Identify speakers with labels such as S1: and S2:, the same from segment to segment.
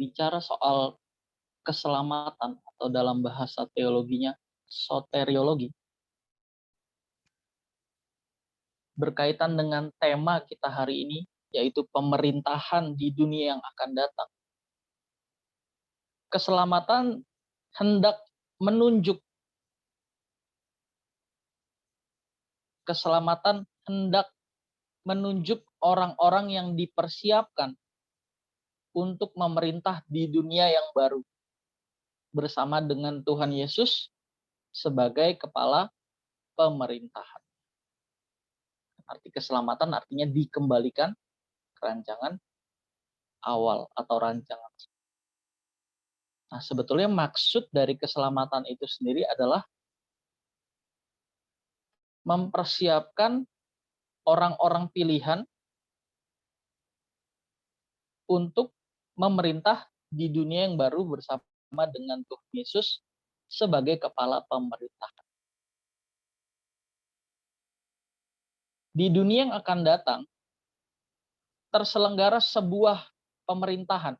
S1: bicara soal keselamatan atau dalam bahasa teologinya soteriologi, berkaitan dengan tema kita hari ini, yaitu pemerintahan di dunia yang akan datang. Keselamatan hendak menunjuk, keselamatan hendak menunjuk orang-orang yang dipersiapkan untuk memerintah di dunia yang baru bersama dengan Tuhan Yesus sebagai kepala pemerintahan. Arti keselamatan artinya dikembalikan ke rancangan awal atau rancangan. Nah, sebetulnya maksud dari keselamatan itu sendiri adalah mempersiapkan orang-orang pilihan untuk memerintah di dunia yang baru bersama dengan Tuhan Yesus sebagai kepala pemerintahan. Di dunia yang akan datang, terselenggara sebuah pemerintahan.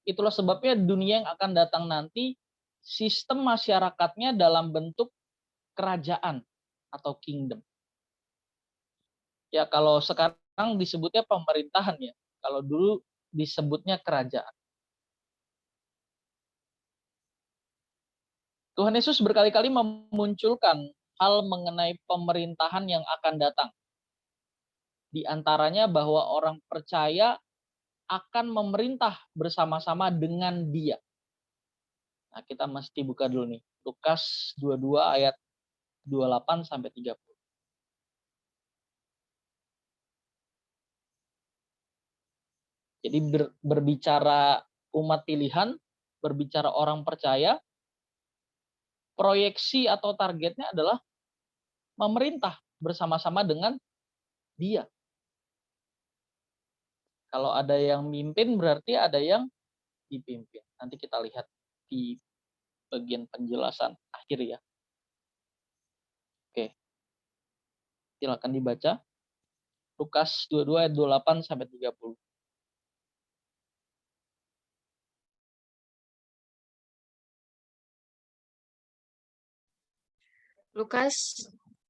S1: Itulah sebabnya dunia yang akan datang nanti, sistem masyarakatnya dalam bentuk kerajaan atau kingdom. Ya, kalau sekarang disebutnya pemerintahan ya. Kalau dulu disebutnya kerajaan. Tuhan Yesus berkali-kali memunculkan hal mengenai pemerintahan yang akan datang. Di antaranya bahwa orang percaya akan memerintah bersama-sama dengan Dia. Nah, kita mesti buka dulu nih. Lukas 22 ayat 28 sampai 30. Jadi berbicara umat pilihan, berbicara orang percaya, proyeksi atau targetnya adalah memerintah bersama-sama dengan Dia. Kalau ada yang mimpin berarti ada yang dipimpin. Nanti kita lihat di bagian penjelasan akhir ya. Oke. Silakan dibaca. Lukas 22 ayat 28 sampai 30.
S2: Lukas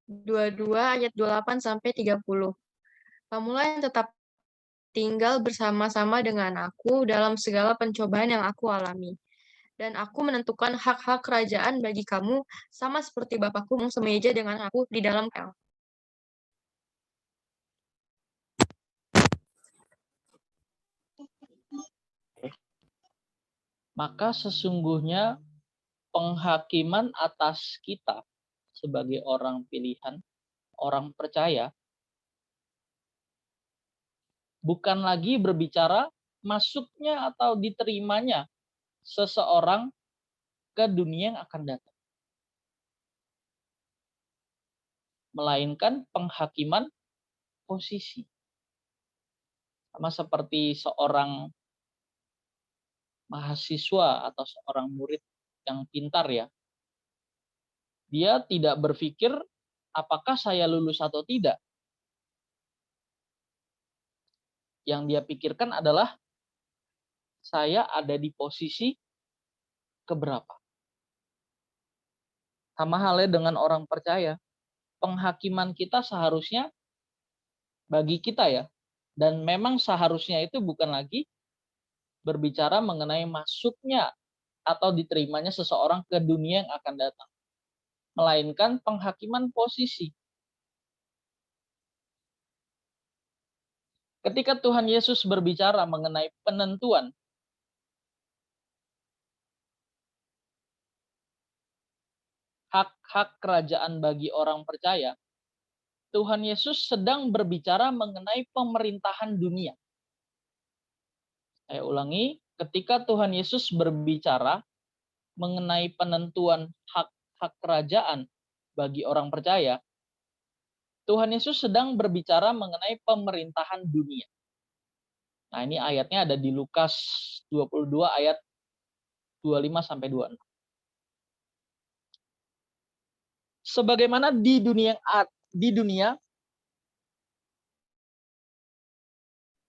S2: 22 ayat 28 sampai 30. Kamulah yang tetap tinggal bersama-sama dengan aku dalam segala pencobaan yang aku alami. Dan aku menentukan hak-hak kerajaan bagi kamu sama seperti Bapakku yang semeja dengan aku di dalam kerajaan.
S1: Maka sesungguhnya penghakiman atas kita sebagai orang pilihan, orang percaya, bukan lagi berbicara masuknya atau diterimanya seseorang ke dunia yang akan datang. Melainkan penghakiman posisi. Sama seperti seorang mahasiswa atau seorang murid yang pintar ya. Dia tidak berpikir apakah saya lulus atau tidak. Yang dia pikirkan adalah saya ada di posisi keberapa. Sama halnya dengan orang percaya. Penghakiman kita seharusnya bagi kita ya. Dan memang seharusnya itu bukan lagi berbicara mengenai masuknya atau diterimanya seseorang ke dunia yang akan datang. Melainkan penghakiman posisi. Ketika Tuhan Yesus berbicara mengenai penentuan hak-hak kerajaan bagi orang percaya, Tuhan Yesus sedang berbicara mengenai pemerintahan dunia. Saya ulangi, ketika Tuhan Yesus berbicara mengenai penentuan hak-hak kerajaan bagi orang percaya, Tuhan Yesus sedang berbicara mengenai pemerintahan dunia. Nah, ini ayatnya ada di Lukas 22 ayat 25 sampai 26. Sebagaimana di dunia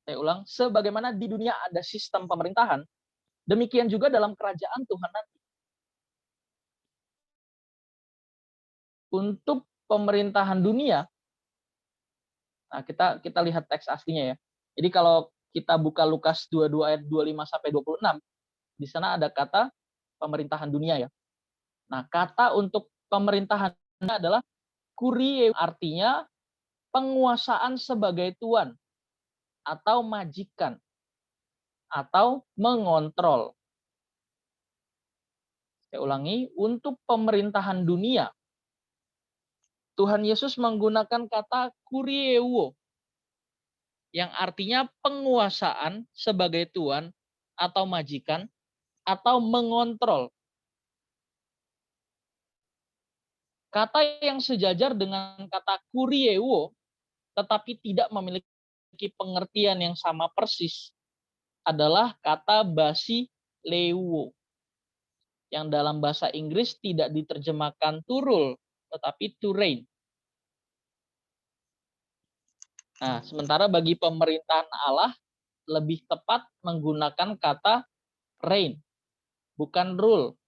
S1: Saya ulang, sebagaimana di dunia ada sistem pemerintahan, demikian juga dalam kerajaan Tuhan nanti. Untuk pemerintahan dunia, nah kita lihat teks aslinya ya. Jadi kalau kita buka Lukas 22 ayat 25 sampai 26, di sana ada kata pemerintahan dunia ya. Nah, kata untuk pemerintahan adalah kurie, artinya penguasaan sebagai tuan atau majikan atau mengontrol. Saya ulangi, untuk pemerintahan dunia, Tuhan Yesus menggunakan kata kurieuo, yang artinya penguasaan sebagai tuan atau majikan atau mengontrol. Kata yang sejajar dengan kata kurieuo, tetapi tidak memiliki pengertian yang sama persis, adalah kata basileuo, yang dalam bahasa Inggris tidak diterjemahkan to rule, tetapi to reign. Nah, sementara bagi pemerintahan Allah, lebih tepat menggunakan kata reign, bukan rule.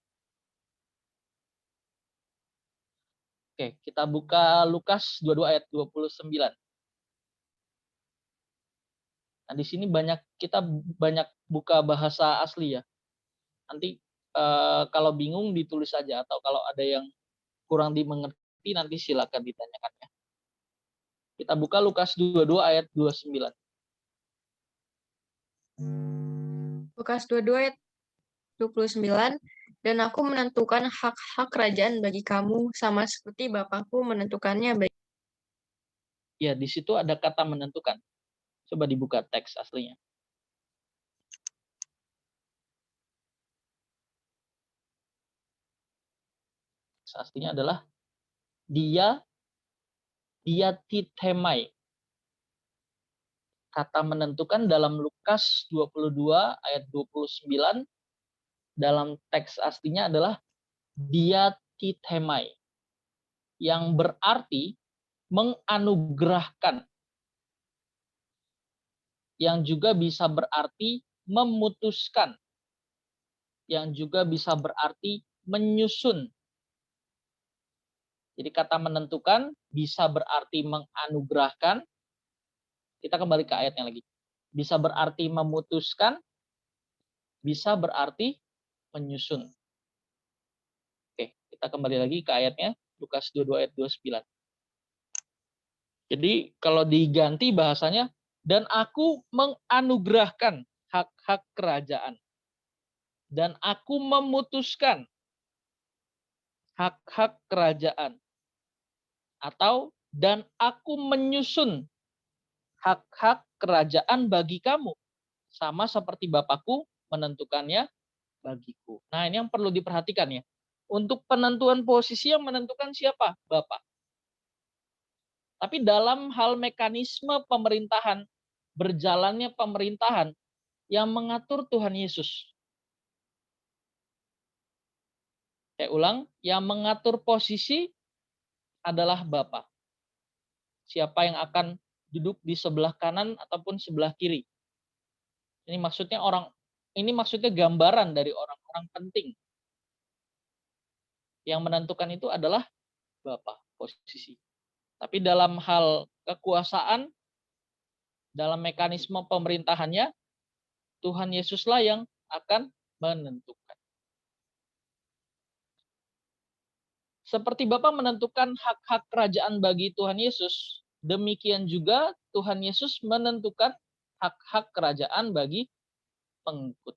S1: Oke, kita buka Lukas 22 ayat 29. Nah, di sini kita banyak buka bahasa asli ya. Nanti kalau bingung ditulis saja, atau kalau ada yang kurang dimengerti nanti silakan ditanyakan ya. Kita buka Lukas 22 ayat 29.
S2: Lukas 22 ayat 29, dan aku menentukan hak-hak kerajaan bagi kamu sama seperti Bapakku menentukannya bagi.
S1: Ya, di situ ada kata menentukan. Coba dibuka teks aslinya. Teks aslinya adalah dia tithemai. Kata menentukan dalam Lukas 22 ayat 29 dalam teks aslinya adalah dia tithemai, yang berarti menganugerahkan, yang juga bisa berarti memutuskan, yang juga bisa berarti menyusun. Jadi kata menentukan bisa berarti menganugerahkan. Kita kembali ke ayatnya lagi. Bisa berarti memutuskan, bisa berarti menyusun. Oke, kita kembali lagi ke ayatnya, Lukas 22 ayat 29. Jadi kalau diganti bahasanya, dan aku menganugerahkan hak-hak kerajaan. Dan aku memutuskan hak-hak kerajaan. Atau, dan aku menyusun hak-hak kerajaan bagi kamu. Sama seperti Bapakku menentukannya bagiku. Nah, ini yang perlu diperhatikan ya. Untuk penentuan posisi yang menentukan siapa? Bapak. Tapi dalam hal mekanisme pemerintahan, berjalannya pemerintahan, yang mengatur Tuhan Yesus. Saya ulang, yang mengatur posisi adalah Bapa. Siapa yang akan duduk di sebelah kanan ataupun sebelah kiri. Ini maksudnya gambaran dari orang-orang penting. Yang menentukan itu adalah Bapa, posisi. Tapi dalam hal kekuasaan, dalam mekanisme pemerintahannya, Tuhan Yesuslah yang akan menentukan. Seperti Bapa menentukan hak-hak kerajaan bagi Tuhan Yesus, demikian juga Tuhan Yesus menentukan hak-hak kerajaan bagi pengikut.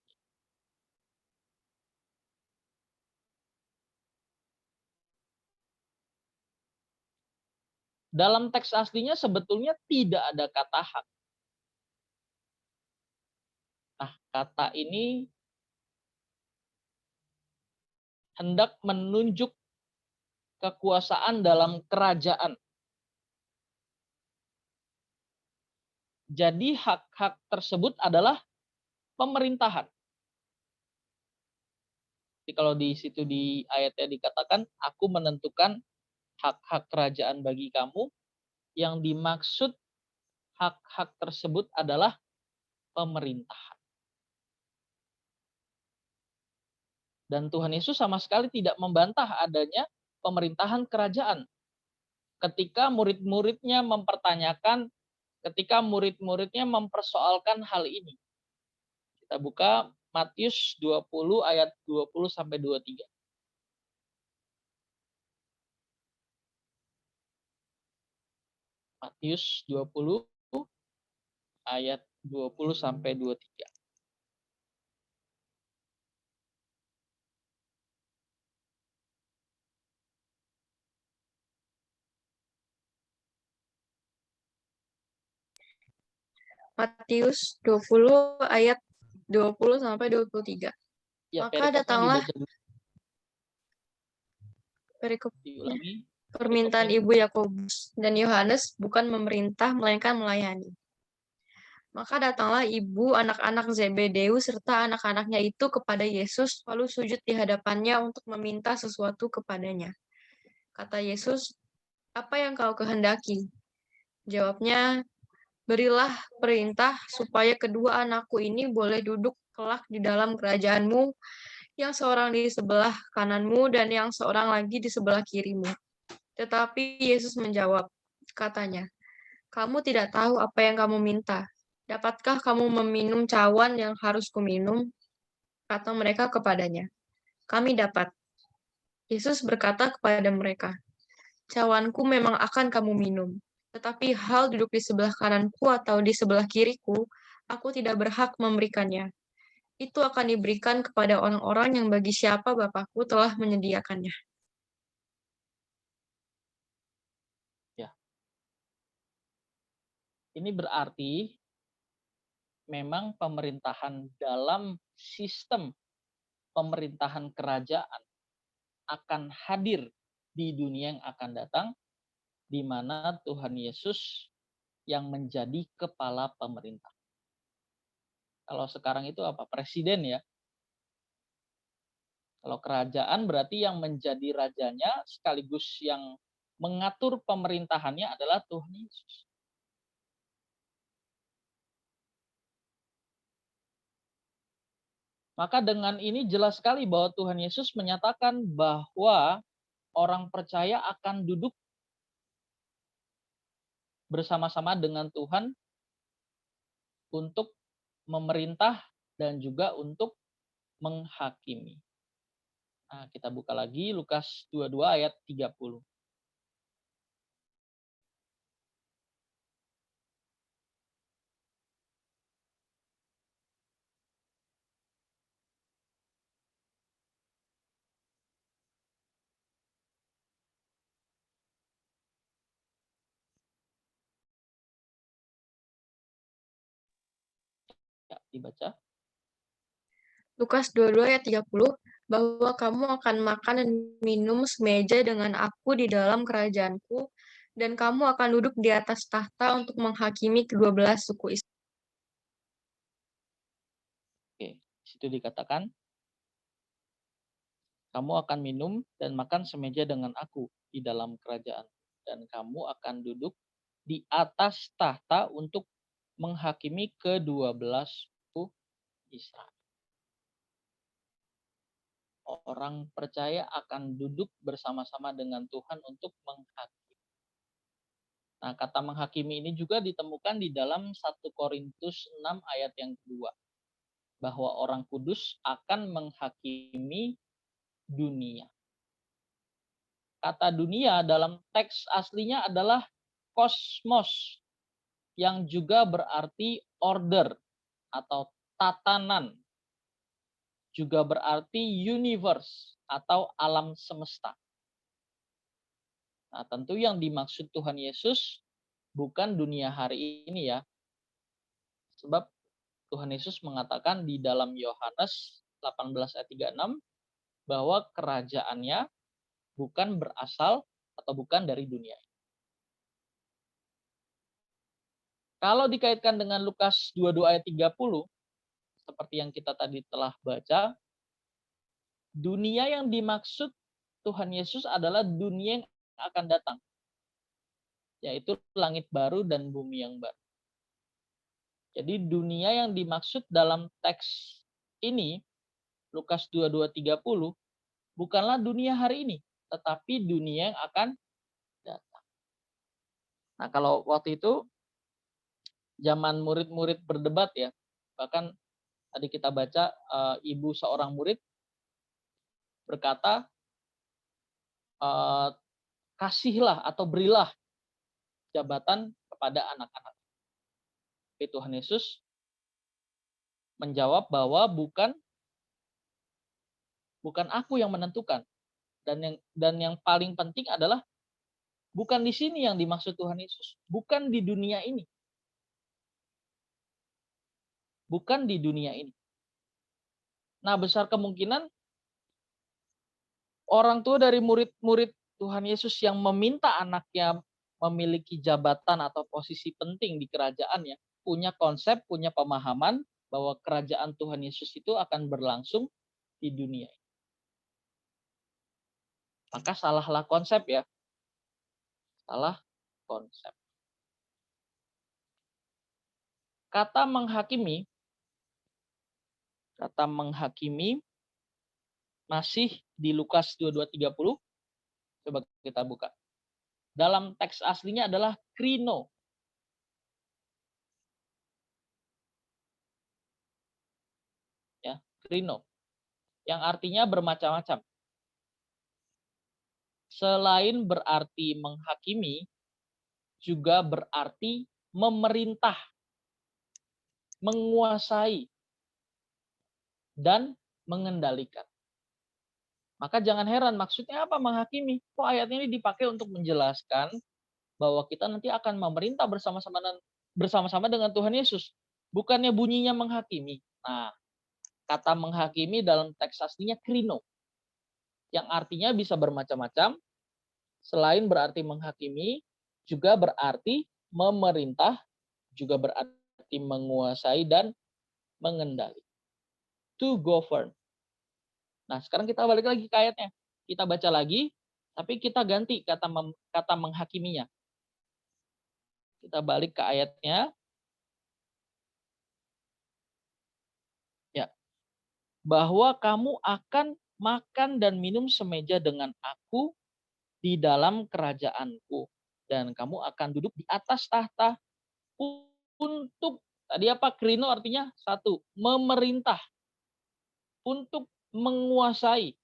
S1: Dalam teks aslinya sebetulnya tidak ada kata hak. Nah, kata ini hendak menunjuk kekuasaan dalam kerajaan. Jadi hak-hak tersebut adalah pemerintahan. Jadi kalau di situ di ayatnya dikatakan, aku menentukan hak-hak kerajaan bagi kamu, yang dimaksud hak-hak tersebut adalah pemerintahan. Dan Tuhan Yesus sama sekali tidak membantah adanya pemerintahan kerajaan. Ketika murid-muridnya mempertanyakan, ketika murid-muridnya mempersoalkan hal ini. Kita buka Matius 20 ayat 20 sampai 23. Matius 20 ayat 20 sampai 23.
S2: Matius 20 ayat 20 sampai 23.
S1: Ya,
S2: Maka
S1: perikopnya
S2: datanglah
S1: dibaca dulu,
S2: perikopnya.
S1: diulangi.
S2: Permintaan
S1: Perikopnya.
S2: ibu Yakobus dan Yohanes bukan memerintah melainkan melayani. Maka datanglah ibu anak-anak Zebedeus serta anak-anaknya itu kepada Yesus lalu sujud di hadapannya untuk meminta sesuatu kepadanya. Kata Yesus, "Apa yang kau kehendaki?" Jawabnya, "Berilah perintah supaya kedua anakku ini boleh duduk kelak di dalam kerajaanmu, yang seorang di sebelah kananmu dan yang seorang lagi di sebelah kirimu." Tetapi Yesus menjawab, katanya, "Kamu tidak tahu apa yang kamu minta. Dapatkah kamu meminum cawan yang harus kuminum?" Kata mereka kepadanya, "Kami dapat." Yesus berkata kepada mereka, "Cawanku memang akan kamu minum. Tetapi hal duduk di sebelah kananku atau di sebelah kiriku, aku tidak berhak memberikannya. Itu akan diberikan kepada orang-orang yang bagi siapa Bapakku telah menyediakannya."
S1: Ya. Ini berarti memang pemerintahan dalam sistem pemerintahan kerajaan akan hadir di dunia yang akan datang, di mana Tuhan Yesus yang menjadi kepala pemerintah. Kalau sekarang itu apa? Presiden ya. Kalau kerajaan berarti yang menjadi rajanya sekaligus yang mengatur pemerintahannya adalah Tuhan Yesus. Maka dengan ini jelas sekali bahwa Tuhan Yesus menyatakan bahwa orang percaya akan duduk bersama-sama dengan Tuhan untuk memerintah dan juga untuk menghakimi. Nah, kita buka lagi Lukas 22 ayat 30. Ya, dibaca.
S2: Lukas 22 ayat 30, bahwa kamu akan makan dan minum semeja dengan aku di dalam kerajaanku, dan kamu akan duduk di atas tahta untuk menghakimi kedua belah suku Israel.
S1: Oke, di situ dikatakan kamu akan minum dan makan semeja dengan aku di dalam kerajaan, dan kamu akan duduk di atas tahta untuk menghakimi kedua belah suku Israel. Orang percaya akan duduk bersama-sama dengan Tuhan untuk menghakimi. Nah, kata menghakimi ini juga ditemukan di dalam 1 Korintus 6 ayat yang kedua. Bahwa orang kudus akan menghakimi dunia. Kata dunia dalam teks aslinya adalah kosmos, yang juga berarti order atau tatanan. Juga berarti universe atau alam semesta. Nah, tentu yang dimaksud Tuhan Yesus bukan dunia hari ini ya. Sebab Tuhan Yesus mengatakan di dalam Yohanes 18 ayat 36 bahwa kerajaannya bukan berasal atau bukan dari dunia. Kalau dikaitkan dengan Lukas 22 ayat 30, seperti yang kita tadi telah baca, dunia yang dimaksud Tuhan Yesus adalah dunia yang akan datang, yaitu langit baru dan bumi yang baru. Jadi dunia yang dimaksud dalam teks ini, Lukas 22:30, bukanlah dunia hari ini, tetapi dunia yang akan datang. Nah, kalau waktu itu zaman murid-murid berdebat ya, bahkan tadi kita baca ibu seorang murid berkata, eee, "Kasihlah atau berilah jabatan kepada anak-anak." Tapi Tuhan Yesus menjawab bahwa bukan aku yang menentukan, dan yang paling penting adalah bukan di sini yang dimaksud Tuhan Yesus, bukan di dunia ini, bukan di dunia ini. Nah, besar kemungkinan orang tua dari murid-murid Tuhan Yesus yang meminta anaknya memiliki jabatan atau posisi penting di kerajaannya, punya konsep, punya pemahaman bahwa kerajaan Tuhan Yesus itu akan berlangsung di dunia. Maka salahlah konsep ya, salah konsep. Kata menghakimi masih di Lukas 22:30. Coba kita buka. Dalam teks aslinya adalah krino. Ya, krino. Yang artinya bermacam-macam. Selain berarti menghakimi, juga berarti memerintah, menguasai, dan mengendalikan. Maka jangan heran, maksudnya apa menghakimi? Kok ayat ini dipakai untuk menjelaskan bahwa kita nanti akan memerintah bersama-sama dengan Tuhan Yesus. Bukannya bunyinya menghakimi. Nah, kata menghakimi dalam teks aslinya krino, yang artinya bisa bermacam-macam. Selain berarti menghakimi, juga berarti memerintah, juga berarti menguasai dan mengendalikan. To govern. Nah, sekarang kita balik lagi ke ayatnya. Kita baca lagi, tapi kita ganti kata menghakiminya. Kita balik ke ayatnya. Ya. Bahwa kamu akan makan dan minum semeja dengan aku di dalam kerajaanku. Dan kamu akan duduk di atas tahta untuk, tadi apa? Krino artinya satu, memerintah. Untuk menguasai.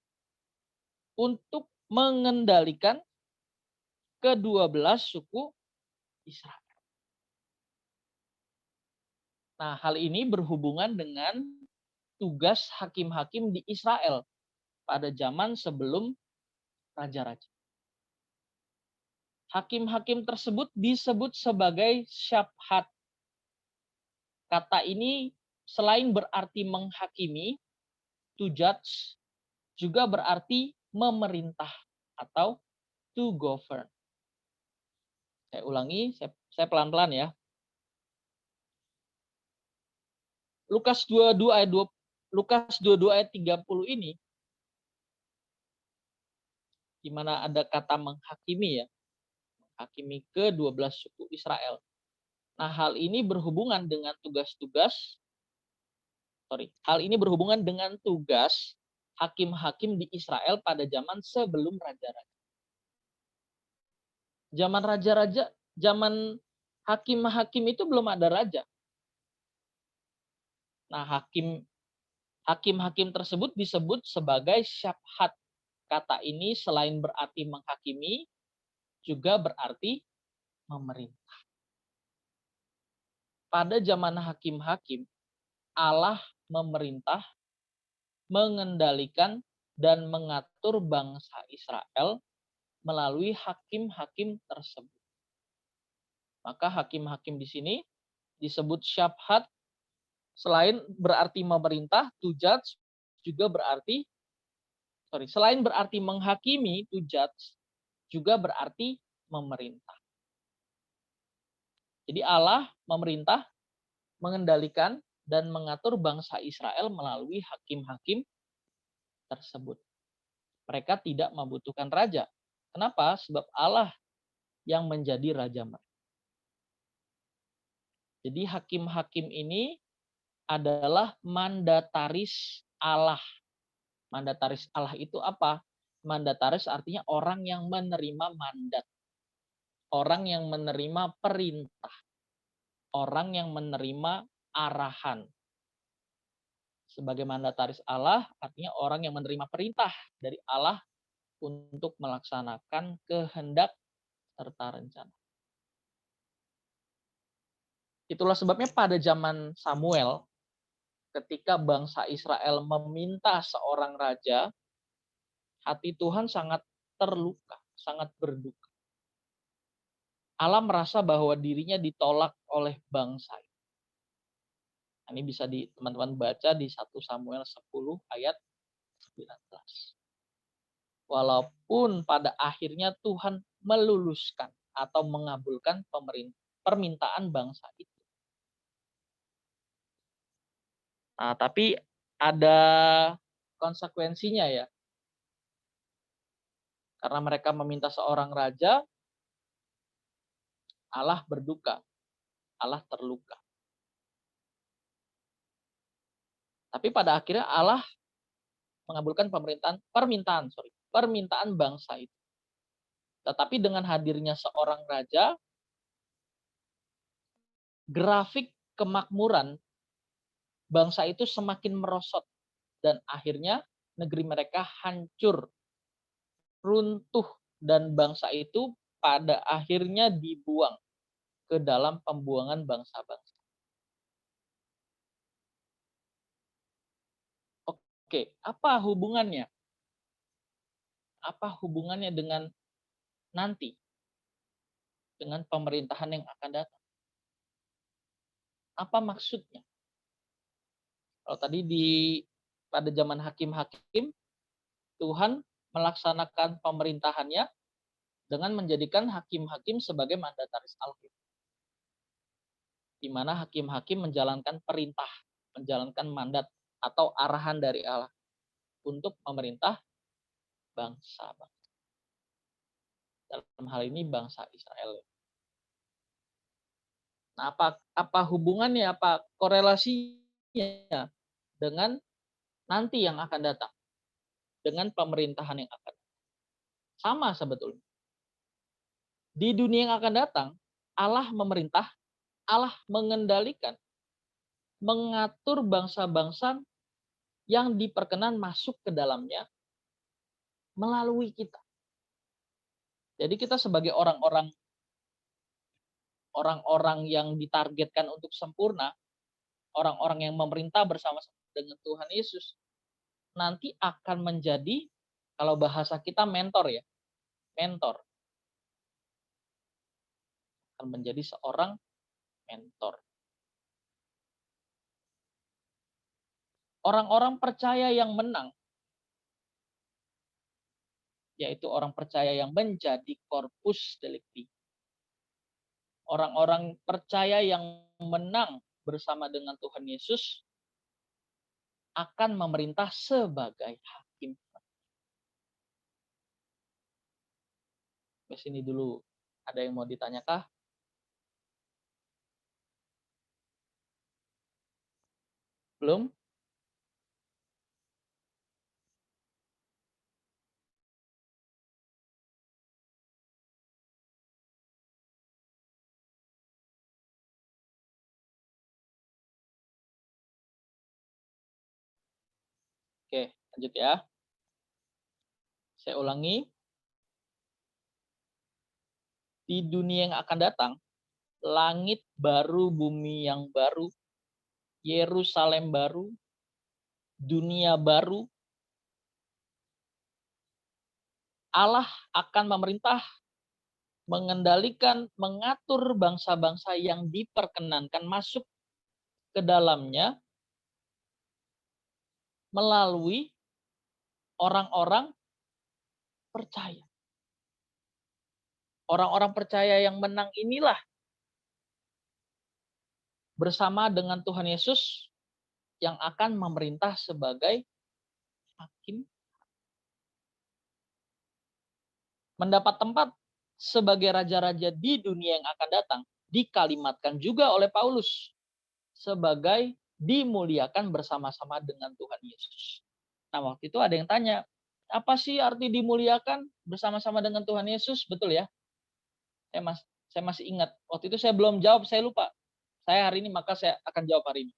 S1: Untuk mengendalikan ke-12 suku Israel. Nah, hal ini berhubungan dengan tugas hakim-hakim di Israel pada zaman sebelum raja-raja. Hakim-hakim tersebut disebut sebagai syabhat. Kata ini selain berarti menghakimi, to judge, juga berarti memerintah atau to govern. Saya ulangi, saya pelan-pelan ya. Lukas 22 ayat 30 ini, di mana ada kata menghakimi ya, menghakimi ke-12 suku Israel. Nah, hal ini berhubungan dengan tugas hakim-hakim di Israel pada zaman sebelum raja-raja. Zaman hakim-hakim itu belum ada raja. Nah, hakim-hakim tersebut disebut sebagai syabhat. Kata ini selain berarti menghakimi, juga berarti memerintah. Pada zaman hakim-hakim, Allah memerintah, mengendalikan, dan mengatur bangsa Israel melalui hakim-hakim tersebut. Maka hakim-hakim di sini disebut syabhat, selain berarti memerintah, to judge, juga berarti, selain berarti menghakimi, to judge, juga berarti memerintah. Jadi Allah memerintah, mengendalikan, dan mengatur bangsa Israel melalui hakim-hakim tersebut. Mereka tidak membutuhkan raja. Kenapa? Sebab Allah yang menjadi raja mereka. Jadi hakim-hakim ini adalah mandataris Allah. Mandataris Allah itu apa? Mandataris artinya orang yang menerima mandat, orang yang menerima perintah, orang yang menerima arahan. Sebagai mandataris Allah artinya orang yang menerima perintah dari Allah untuk melaksanakan kehendak serta rencana. Itulah sebabnya pada zaman Samuel, ketika bangsa Israel meminta seorang raja, hati Tuhan sangat terluka, sangat berduka. Allah merasa bahwa dirinya ditolak oleh bangsa. Ini bisa teman-teman baca di 1 Samuel 10 ayat 19. Walaupun pada akhirnya Tuhan meluluskan atau mengabulkan permintaan bangsa itu. Nah, tapi ada konsekuensinya ya. Karena mereka meminta seorang raja, Allah berduka, Allah terluka. Tapi pada akhirnya Allah mengabulkan permintaan bangsa itu. Tetapi dengan hadirnya seorang raja, grafik kemakmuran bangsa itu semakin merosot dan akhirnya negeri mereka hancur, runtuh, dan bangsa itu pada akhirnya dibuang ke dalam pembuangan bangsa-bangsa. Oke, apa hubungannya? Apa hubungannya dengan nanti? Dengan pemerintahan yang akan datang? Apa maksudnya? Kalau tadi pada zaman hakim-hakim, Tuhan melaksanakan pemerintahannya dengan menjadikan hakim-hakim sebagai mandataris Allah. Di mana hakim-hakim menjalankan perintah, menjalankan mandat atau arahan dari Allah untuk memerintah bangsa-bangsa. Dalam hal ini bangsa Israel. Nah, apa hubungannya, apa korelasinya dengan nanti yang akan datang, dengan pemerintahan yang akan datang? Sama sebetulnya. Di dunia yang akan datang, Allah memerintah, Allah mengendalikan, mengatur bangsa-bangsa yang diperkenan masuk ke dalamnya melalui kita. Jadi kita sebagai orang-orang yang ditargetkan untuk sempurna, orang-orang yang memerintah bersama-sama dengan Tuhan Yesus, nanti akan menjadi, kalau bahasa kita mentor ya, mentor. Akan menjadi seorang mentor. Orang-orang percaya yang menang, yaitu orang percaya yang menjadi corpus delicti. Orang-orang percaya yang menang bersama dengan Tuhan Yesus akan memerintah sebagai hakim. Di sini dulu, ada yang mau ditanyakah? Belum? Oke, lanjut ya. Saya ulangi. Di dunia yang akan datang, langit baru, bumi yang baru, Yerusalem baru, dunia baru, Allah akan memerintah, mengendalikan, mengatur bangsa-bangsa yang diperkenankan masuk ke dalamnya melalui orang-orang percaya. Orang-orang percaya yang menang inilah bersama dengan Tuhan Yesus yang akan memerintah sebagai hakim, mendapat tempat sebagai raja-raja di dunia yang akan datang dikalimatkan juga oleh Paulus sebagai dimuliakan bersama-sama dengan Tuhan Yesus. Nah, waktu itu ada yang tanya, apa sih arti dimuliakan bersama-sama dengan Tuhan Yesus? Betul ya? Saya masih ingat. Waktu itu saya belum jawab, saya lupa. Saya hari ini, maka saya akan jawab hari ini.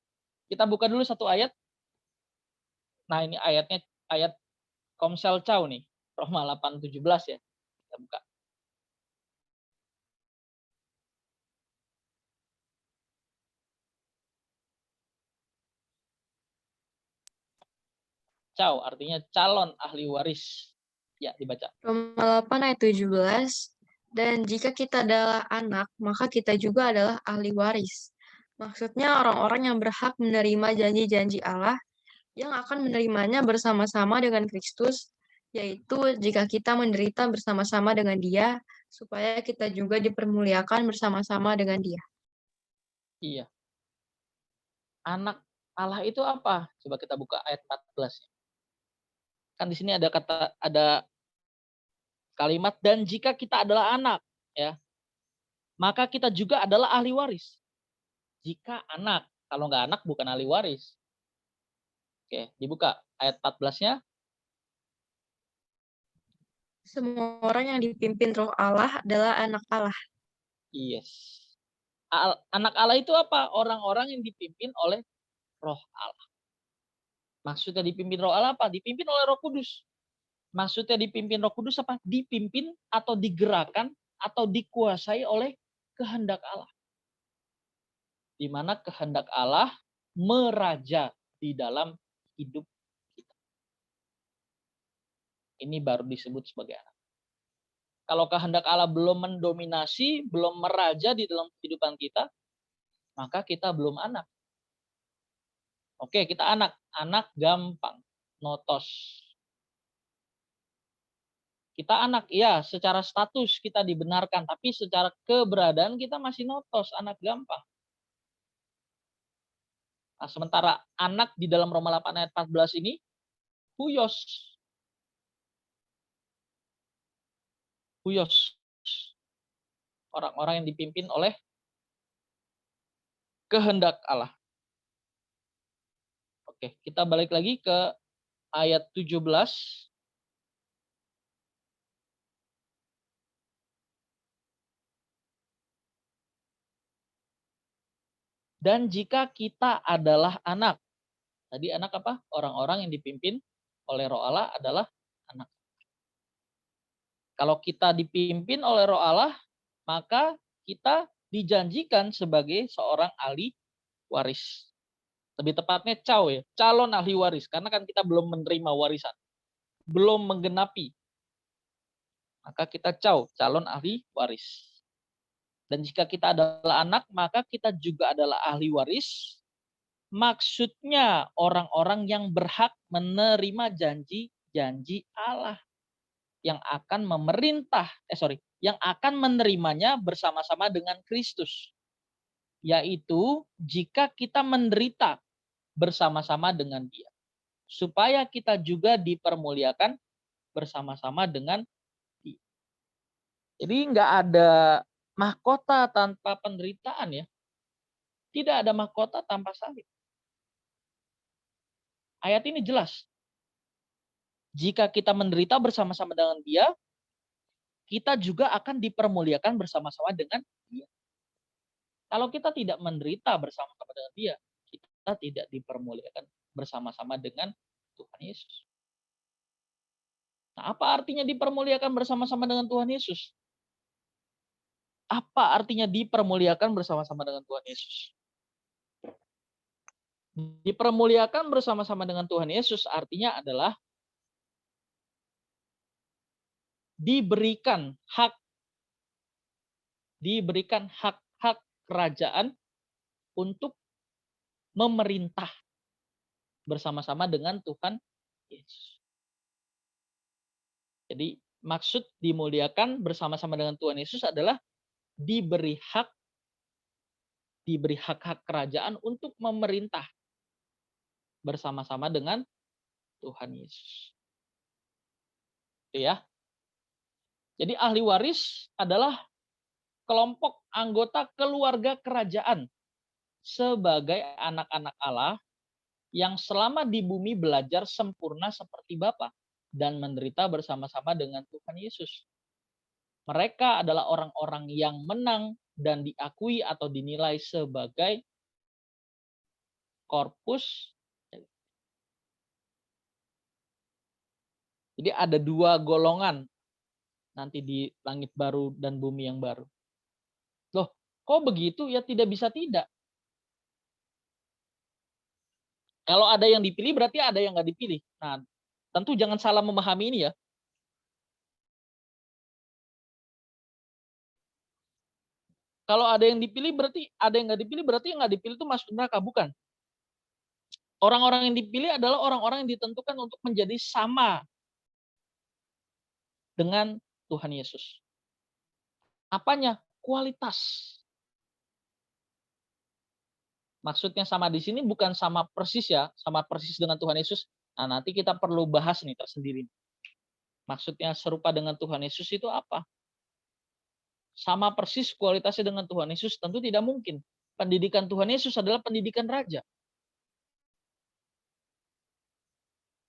S1: Kita buka dulu satu ayat. Nah, ini ayatnya ayat Komsel Chow nih, Roma 8:17 ya. Kita buka. Chow artinya calon ahli waris. Ya, dibaca.
S2: Roma 8 ayat 17. Dan jika kita adalah anak, maka kita juga adalah ahli waris. Maksudnya orang-orang yang berhak menerima janji-janji Allah yang akan menerimanya bersama-sama dengan Kristus, yaitu jika kita menderita bersama-sama dengan Dia, supaya kita juga dipermuliakan bersama-sama dengan Dia.
S1: Iya. Anak Allah itu apa? Coba kita buka ayat 14. Kan di sini ada kalimat dan jika kita adalah anak, ya, maka kita juga adalah ahli waris. Jika anak, kalau nggak anak bukan ahli waris. Oke, dibuka ayat 14-nya.
S2: Semua orang yang dipimpin Roh Allah adalah anak Allah.
S1: Yes. Anak Allah itu apa? Orang-orang yang dipimpin oleh Roh Allah. Maksudnya dipimpin Roh Allah apa? Dipimpin oleh Roh Kudus. Maksudnya dipimpin Roh Kudus apa? Dipimpin atau digerakkan atau dikuasai oleh kehendak Allah. Di mana kehendak Allah meraja di dalam hidup kita. Ini baru disebut sebagai anak. Kalau kehendak Allah belum mendominasi, belum meraja di dalam kehidupan kita, maka kita belum anak. Oke, kita anak. Anak gampang. Notos. Kita anak, ya secara status kita dibenarkan, tapi secara keberadaan kita masih notos, anak gampang. Nah, sementara anak di dalam Roma 8 ayat 14 ini, huyos. Huyos. Orang-orang yang dipimpin oleh kehendak Allah. Oke, kita balik lagi ke ayat 17. Dan jika kita adalah anak. Tadi anak apa? Orang-orang yang dipimpin oleh Roh Allah adalah anak. Kalau kita dipimpin oleh Roh Allah, maka kita dijanjikan sebagai seorang ahli waris. Lebih tepatnya ya, calon ahli waris. Karena kan kita belum menerima warisan. Belum menggenapi. Maka kita calon ahli waris. Dan jika kita adalah anak, maka kita juga adalah ahli waris. Maksudnya orang-orang yang berhak menerima janji-janji Allah. Yang akan yang akan menerimanya bersama-sama dengan Kristus. Yaitu jika kita menderita bersama-sama dengan Dia. Supaya kita juga dipermuliakan bersama-sama dengan Dia. Jadi nggak ada mahkota tanpa penderitaan ya. Tidak ada mahkota tanpa salib. Ayat ini jelas. Jika kita menderita bersama-sama dengan Dia, kita juga akan dipermuliakan bersama-sama dengan Dia. Kalau kita tidak menderita bersama-sama dengan Dia, kita tidak dipermuliakan bersama-sama dengan Tuhan Yesus. Nah, apa artinya dipermuliakan bersama-sama dengan Tuhan Yesus? Apa artinya dipermuliakan bersama-sama dengan Tuhan Yesus? Dipermuliakan bersama-sama dengan Tuhan Yesus artinya adalah diberikan hak-hak kerajaan untuk memerintah bersama-sama dengan Tuhan Yesus. Jadi maksud dimuliakan bersama-sama dengan Tuhan Yesus adalah diberi hak-hak kerajaan untuk memerintah bersama-sama dengan Tuhan Yesus. Itu ya. Jadi ahli waris adalah kelompok anggota keluarga kerajaan sebagai anak-anak Allah yang selama di bumi belajar sempurna seperti Bapa dan menderita bersama-sama dengan Tuhan Yesus. Mereka adalah orang-orang yang menang dan diakui atau dinilai sebagai korpus. Jadi ada dua golongan nanti di langit baru dan bumi yang baru. Loh, kok begitu? Ya tidak bisa tidak. Kalau ada yang dipilih berarti ada yang nggak dipilih. Nah, tentu jangan salah memahami ini ya. Kalau ada yang dipilih berarti ada yang nggak dipilih, berarti yang nggak dipilih itu masuk neraka, bukan. Orang-orang yang dipilih adalah orang-orang yang ditentukan untuk menjadi sama dengan Tuhan Yesus. Apanya? Kualitas. Maksudnya sama di sini bukan sama persis ya, sama persis dengan Tuhan Yesus. Nah, nanti kita perlu bahas nih tersendiri. Maksudnya serupa dengan Tuhan Yesus itu apa? Sama persis kualitasnya dengan Tuhan Yesus tentu tidak mungkin. Pendidikan Tuhan Yesus adalah pendidikan raja.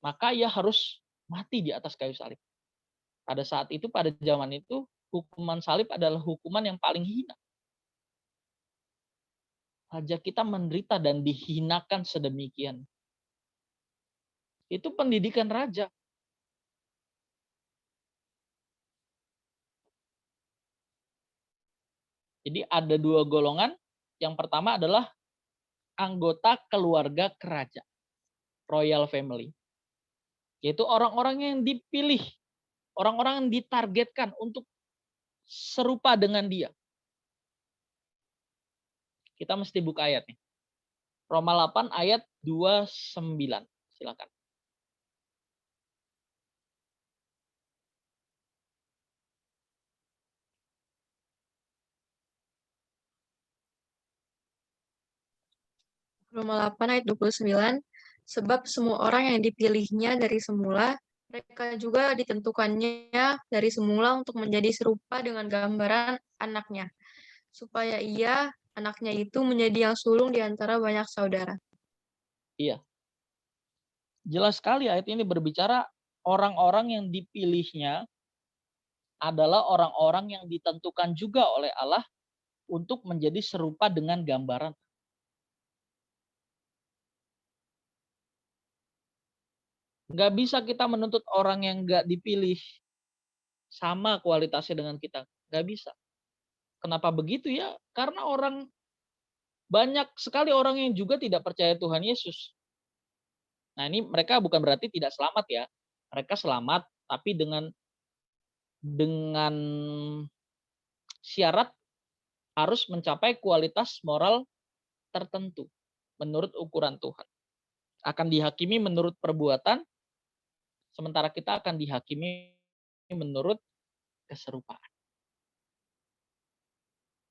S1: Maka ia harus mati di atas kayu salib. Pada saat itu, pada zaman itu, hukuman salib adalah hukuman yang paling hina. Raja kita menderita dan dihinakan sedemikian. Itu pendidikan raja. Jadi ada dua golongan. Yang pertama adalah anggota keluarga kerajaan, royal family. Yaitu orang-orang yang dipilih, orang-orang yang ditargetkan untuk serupa dengan dia. Kita mesti buka ayat nih. Roma 8 ayat 29. Silakan.
S2: Roma 8 ayat 29, sebab semua orang yang dipilihnya dari semula, mereka juga ditentukannya dari semula untuk menjadi serupa dengan gambaran anaknya, supaya ia, anaknya itu menjadi yang sulung di antara banyak saudara.
S1: Iya. Jelas sekali ayat ini berbicara orang-orang yang dipilihnya adalah orang-orang yang ditentukan juga oleh Allah untuk menjadi serupa dengan gambaran. Nggak bisa kita menuntut orang yang nggak dipilih sama kualitasnya dengan kita. Nggak bisa. Kenapa begitu ya? Karena banyak sekali orang yang juga tidak percaya Tuhan Yesus. Nah, ini mereka bukan berarti tidak selamat ya. Mereka selamat, tapi dengan syarat harus mencapai kualitas moral tertentu menurut ukuran Tuhan. Akan dihakimi menurut perbuatan, sementara kita akan dihakimi menurut keserupaan.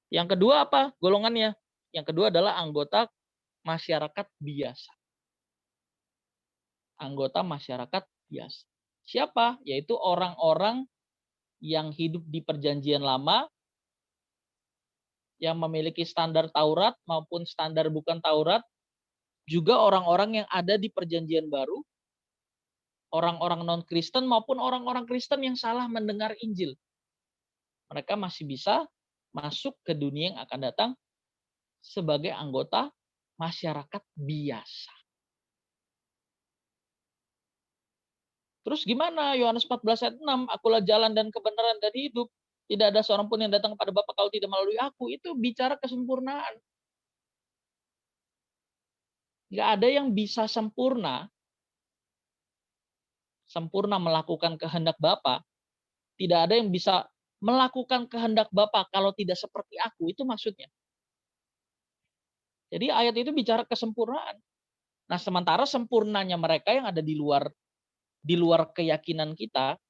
S1: Yang kedua apa golongannya? Yang kedua adalah anggota masyarakat biasa. Anggota masyarakat biasa. Siapa? Yaitu orang-orang yang hidup di perjanjian lama, yang memiliki standar Taurat maupun standar bukan Taurat, juga orang-orang yang ada di perjanjian baru, orang-orang non-Kristen maupun orang-orang Kristen yang salah mendengar Injil. Mereka masih bisa masuk ke dunia yang akan datang sebagai anggota masyarakat biasa. Terus gimana? Yohanes 14 ayat 6, akulah jalan dan kebenaran dan hidup. Tidak ada seorang pun yang datang kepada Bapa kalau tidak melalui aku. Itu bicara kesempurnaan. Nggak ada yang bisa sempurna melakukan kehendak Bapa. Tidak ada yang bisa melakukan kehendak Bapa kalau tidak seperti aku. Itu maksudnya. Jadi ayat itu bicara kesempurnaan. Nah, sementara sempurnanya mereka yang ada di luar keyakinan kita,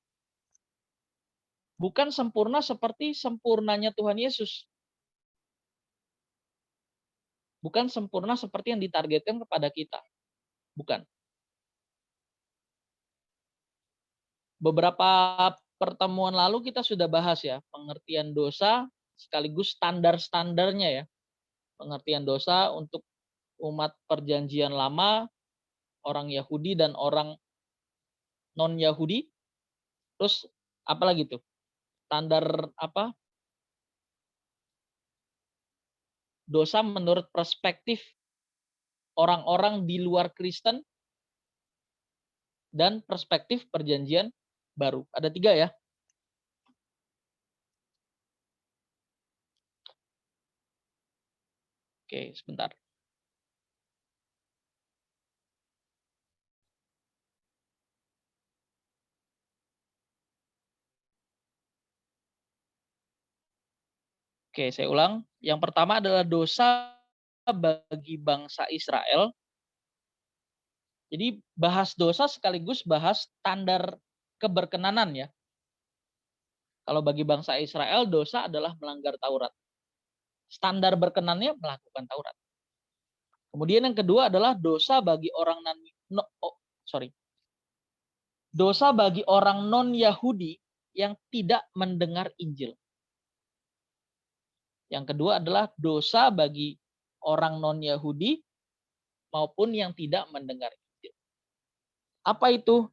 S1: bukan sempurna seperti sempurnanya Tuhan Yesus. Bukan sempurna seperti yang ditargetkan kepada kita. Bukan. Beberapa pertemuan lalu kita sudah bahas ya, pengertian dosa sekaligus standar-standarnya ya. Pengertian dosa untuk umat perjanjian lama, orang Yahudi dan orang non-Yahudi. Terus apa lagi tuh? Standar apa? Dosa menurut perspektif orang-orang di luar Kristen dan perspektif perjanjian baru. Ada 3 ya. Oke, sebentar. Oke, saya ulang. Yang pertama adalah dosa bagi bangsa Israel. Jadi bahas dosa sekaligus bahas standar keberkenanan ya. Kalau bagi bangsa Israel, dosa adalah melanggar Taurat. Standar berkenannya melakukan Taurat. Kemudian yang kedua adalah dosa bagi orang dosa bagi orang non-Yahudi yang tidak mendengar Injil. Yang kedua adalah dosa bagi orang non-Yahudi maupun yang tidak mendengar Injil. Apa itu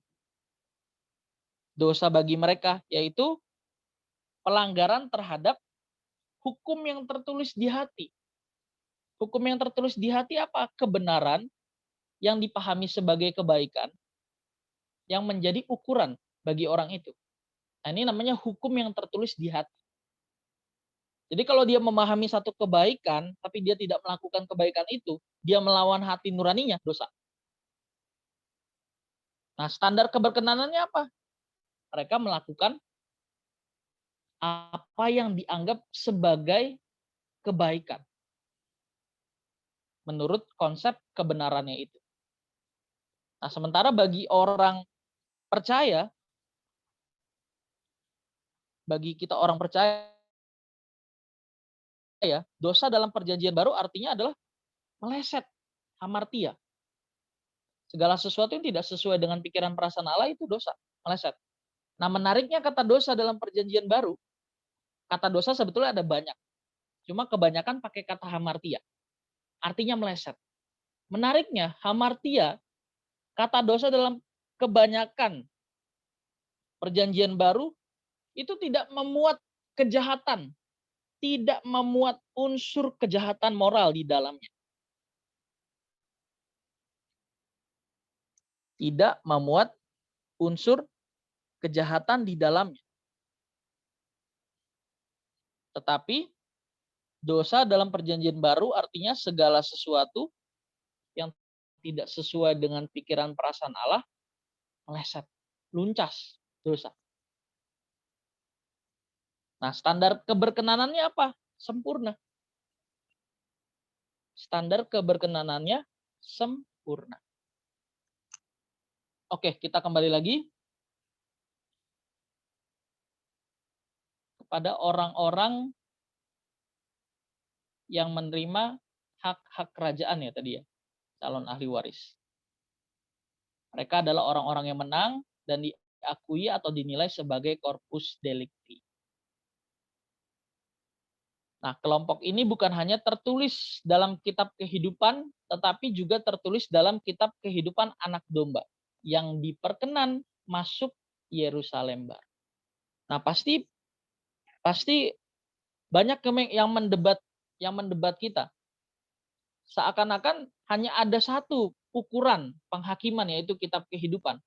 S1: dosa bagi mereka? Yaitu pelanggaran terhadap hukum yang tertulis di hati. Hukum yang tertulis di hati apa? Kebenaran yang dipahami sebagai kebaikan yang menjadi ukuran bagi orang itu. Nah, ini namanya hukum yang tertulis di hati. Jadi kalau dia memahami satu kebaikan, tapi dia tidak melakukan kebaikan itu, dia melawan hati nuraninya, dosa. Nah, standar keberkenanannya apa? Mereka melakukan apa yang dianggap sebagai kebaikan. Menurut konsep kebenarannya itu. Nah, sementara bagi orang percaya, bagi kita orang percaya, ya, dosa dalam perjanjian baru artinya adalah meleset, hamartia. Segala sesuatu yang tidak sesuai dengan pikiran perasaan Allah itu dosa, meleset. Nah, menariknya kata dosa dalam perjanjian baru, kata dosa sebetulnya ada banyak. Cuma kebanyakan pakai kata hamartia. Artinya meleset. Menariknya, hamartia, kata dosa dalam kebanyakan perjanjian baru, itu tidak memuat kejahatan. Tidak memuat unsur kejahatan moral di dalamnya. Tidak memuat unsur kejahatan di dalamnya. Tetapi dosa dalam perjanjian baru artinya segala sesuatu yang tidak sesuai dengan pikiran perasaan Allah meleset, luncas dosa. Nah, standar keberkenanannya apa? Sempurna. Standar keberkenanannya sempurna. Oke, kita kembali lagi kepada orang-orang yang menerima hak-hak kerajaan ya tadi ya, calon ahli waris. Mereka adalah orang-orang yang menang dan diakui atau dinilai sebagai corpus delicti. Nah, kelompok ini bukan hanya tertulis dalam kitab kehidupan, tetapi juga tertulis dalam kitab kehidupan anak domba yang diperkenan masuk Yerusalem baru. Nah, pasti banyak yang mendebat kita. Seakan-akan hanya ada satu ukuran penghakiman, yaitu kitab kehidupan.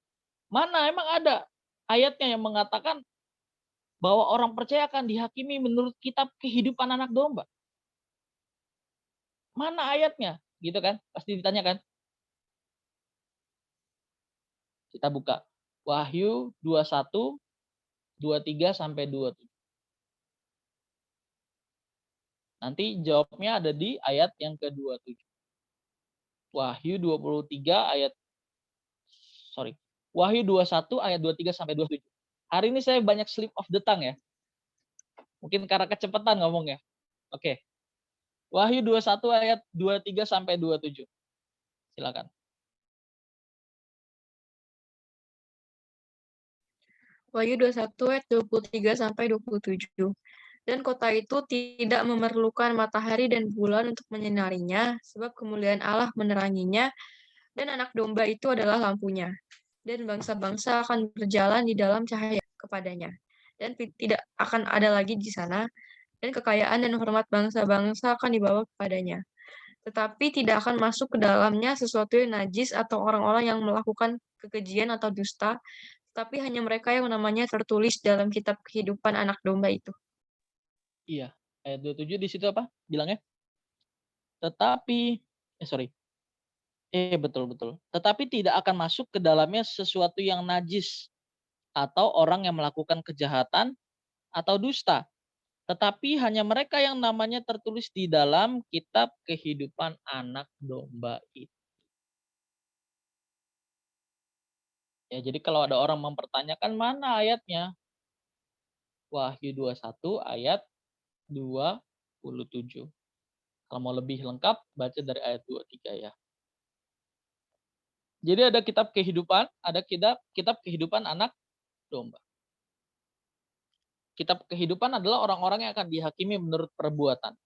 S1: Mana emang ada ayatnya yang mengatakan bahwa orang percaya akan dihakimi menurut kitab kehidupan anak domba? Mana ayatnya? Gitu kan? Pasti ditanyakan. Kita buka. Wahyu 21, 23 sampai 27. Nanti jawabnya ada di ayat yang ke-27. Wahyu 21 ayat 23 sampai 27. Hari ini saya banyak slip of the tongue ya. Mungkin karena kecepatan ngomongnya. Oke. Wahyu 21 ayat 23 sampai 27. Silakan.
S2: Wahyu 21 ayat 23 sampai 27. Dan kota itu tidak memerlukan matahari dan bulan untuk menyinarinya, sebab kemuliaan Allah meneranginya, dan anak domba itu adalah lampunya. Dan bangsa-bangsa akan berjalan di dalam cahaya kepadanya. Dan tidak akan ada lagi di sana, dan kekayaan dan hormat bangsa-bangsa akan dibawa kepadanya. Tetapi tidak akan masuk ke dalamnya sesuatu yang najis atau orang-orang yang melakukan kekejian atau dusta, tetapi hanya mereka yang namanya tertulis dalam kitab kehidupan anak domba itu.
S1: Iya, ayat 27 di situ apa bilangnya? Tetapi sorry. Betul betul. Tetapi tidak akan masuk ke dalamnya sesuatu yang najis atau orang yang melakukan kejahatan atau dusta, tetapi hanya mereka yang namanya tertulis di dalam kitab kehidupan anak domba itu. Ya, jadi kalau ada orang mempertanyakan mana ayatnya? Wahyu 21 ayat 27. Kalau mau lebih lengkap, baca dari ayat 23 ya. Jadi ada kitab kehidupan, ada kitab kehidupan anak domba. Kitab kehidupan adalah orang-orang yang akan dihakimi menurut perbuatan.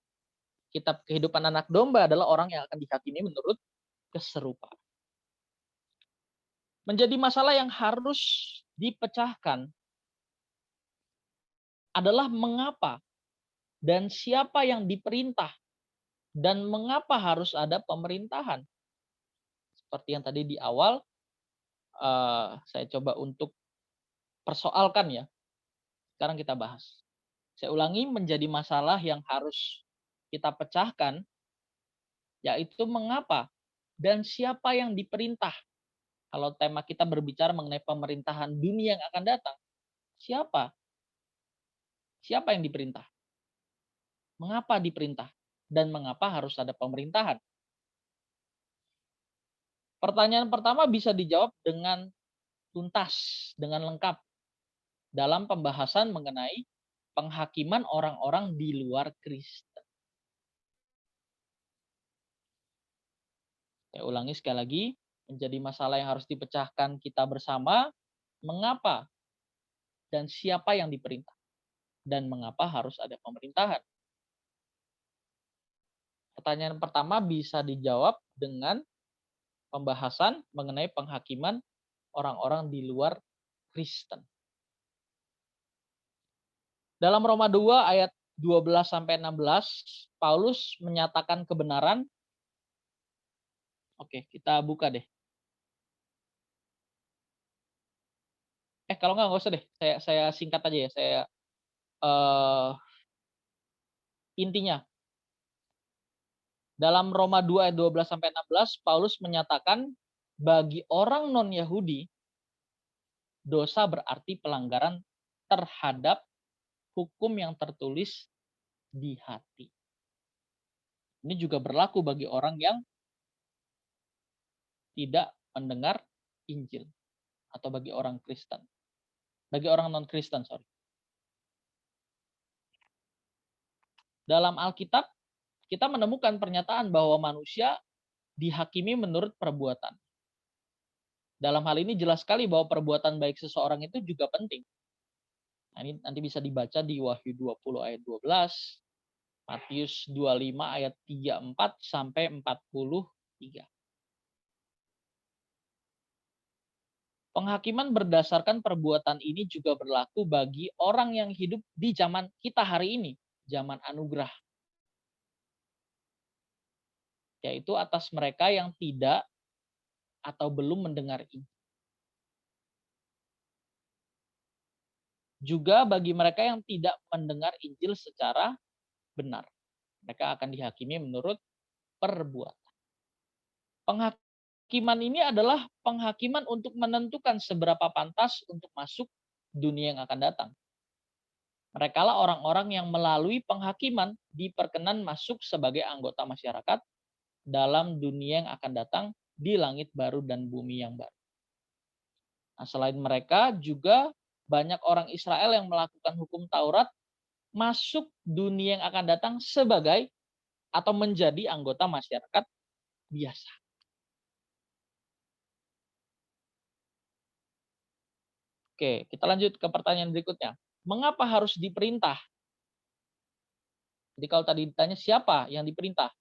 S1: Kitab kehidupan anak domba adalah orang yang akan dihakimi menurut keserupaan. Menjadi masalah yang harus dipecahkan adalah mengapa dan siapa yang diperintah dan mengapa harus ada pemerintahan. Seperti yang tadi di awal saya coba untuk persoalkan ya. Sekarang kita bahas. Saya ulangi, menjadi masalah yang harus kita pecahkan yaitu mengapa dan siapa yang diperintah. Kalau tema kita berbicara mengenai pemerintahan dunia yang akan datang, siapa? Siapa yang diperintah? Mengapa diperintah? Dan mengapa harus ada pemerintahan? Pertanyaan pertama bisa dijawab dengan tuntas, dengan lengkap dalam pembahasan mengenai penghakiman orang-orang di luar Kristen. Saya ulangi sekali lagi, menjadi masalah yang harus dipecahkan kita bersama, mengapa dan siapa yang diperintah, dan mengapa harus ada pemerintahan. Pertanyaan pertama bisa dijawab dengan pembahasan mengenai penghakiman orang-orang di luar Kristen. Dalam Roma 2 ayat 12 sampai 16, Paulus menyatakan kebenaran. Oke, kita buka deh. Kalau nggak usah deh. Saya singkat aja ya. Saya intinya dalam Roma 2 ayat 12 sampai 16, Paulus menyatakan bagi orang non-Yahudi dosa berarti pelanggaran terhadap hukum yang tertulis di hati. Ini juga berlaku bagi orang yang tidak mendengar Injil atau bagi orang Kristen. Bagi orang non-Kristen, sorry. Dalam Alkitab, kita menemukan pernyataan bahwa manusia dihakimi menurut perbuatan. Dalam hal ini jelas sekali bahwa perbuatan baik seseorang itu juga penting. Nah, ini nanti bisa dibaca di Wahyu 20 ayat 12, Matius 25 ayat 34 sampai 43. Penghakiman berdasarkan perbuatan ini juga berlaku bagi orang yang hidup di zaman kita hari ini, zaman anugerah. Yaitu atas mereka yang tidak atau belum mendengar Injil. Juga bagi mereka yang tidak mendengar Injil secara benar. Mereka akan dihakimi menurut perbuatan. Penghakiman ini adalah penghakiman untuk menentukan seberapa pantas untuk masuk dunia yang akan datang. Merekalah orang-orang yang melalui penghakiman diperkenan masuk sebagai anggota masyarakat dalam dunia yang akan datang di langit baru dan bumi yang baru. Nah, selain mereka juga banyak orang Israel yang melakukan hukum Taurat masuk dunia yang akan datang sebagai atau menjadi anggota masyarakat biasa. Oke, kita lanjut ke pertanyaan berikutnya. Mengapa harus diperintah? Jadi kalau tadi ditanya siapa yang diperintah?